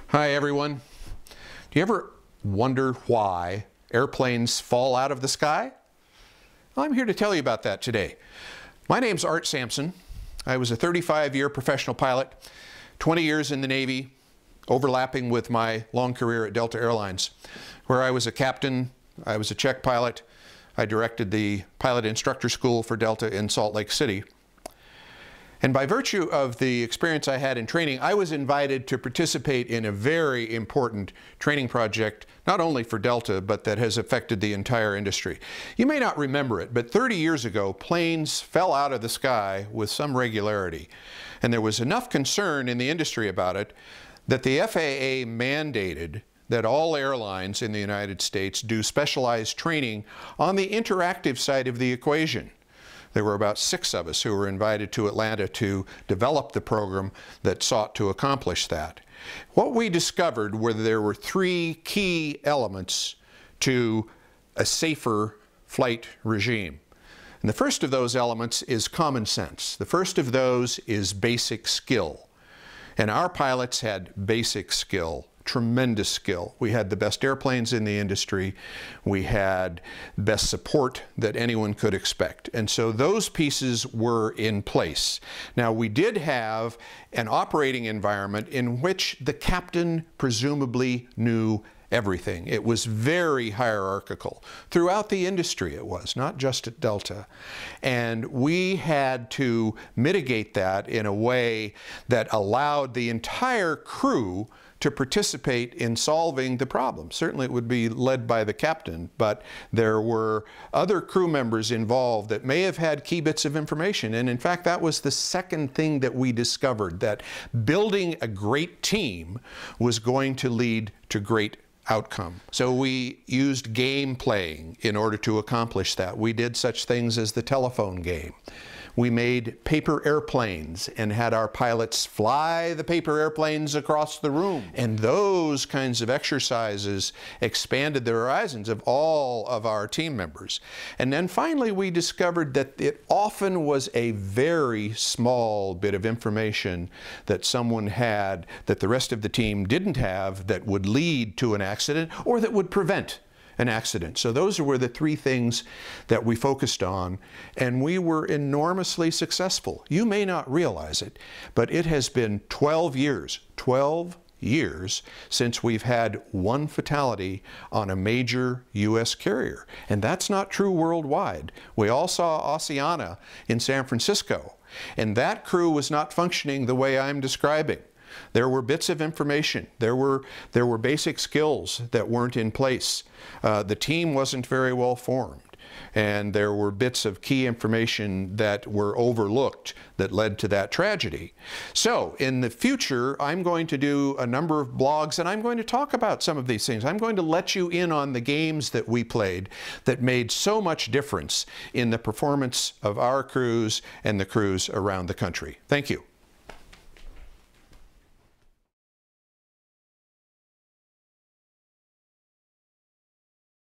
Hi everyone. Do you ever wonder why airplanes fall out of the sky? Well, I'm here to tell you about that today. My name's Samson. I was a 35-year professional pilot, 20 years in the Navy, overlapping with my long career at Delta Airlines, where I was a captain, I was a check pilot, I directed the pilot instructor school for Delta in Salt Lake City. And by virtue of the experience I had in training, I was invited to participate in a very important training project, not only for Delta, but that has affected the entire industry. You may not remember it, but 30 years ago, planes fell out of the sky with some regularity. And there was enough concern in the industry about it that the FAA mandated that all airlines in the United States do specialized training on the interactive side of the equation. There were about 6 of us who were invited to Atlanta to develop the program that sought to accomplish that. What we discovered were there were 3 key elements to a safer flight regime. And the first of those elements is common sense. The first of those is basic skill. And our pilots had basic skill. Tremendous skill. We had the best airplanes in the industry. We had best support that anyone could expect. And so those pieces were in place. Now, we did have an operating environment in which the captain presumably knew everything. It was very hierarchical. Throughout the industry it was, not just at Delta. And we had to mitigate that in a way that allowed the entire crew to participate in solving the problem. Certainly it would be led by the captain, but there were other crew members involved that may have had key bits of information. And in fact, that was the second thing that we discovered, that building a great team was going to lead to great outcome. So we used game playing in order to accomplish that. We did such things as the telephone game. We made paper airplanes and had our pilots fly the paper airplanes across the room. And those kinds of exercises expanded the horizons of all of our team members. And then finally we discovered that it often was a very small bit of information that someone had that the rest of the team didn't have that would lead to an accident or that would prevent an accident. So those were the 3 things that we focused on, and we were enormously successful. You may not realize it, but it has been 12 years since we've had 1 fatality on a major U.S. carrier. And that's not true worldwide. We all saw Oceana in San Francisco, and that crew was not functioning the way I'm describing. There were bits of information. There were basic skills that weren't in place. The team wasn't very well formed. And there were bits of key information that were overlooked that led to that tragedy. So in the future, I'm going to do a number of blogs and I'm going to talk about some of these things. I'm going to let you in on the games that we played that made so much difference in the performance of our crews and the crews around the country. Thank you.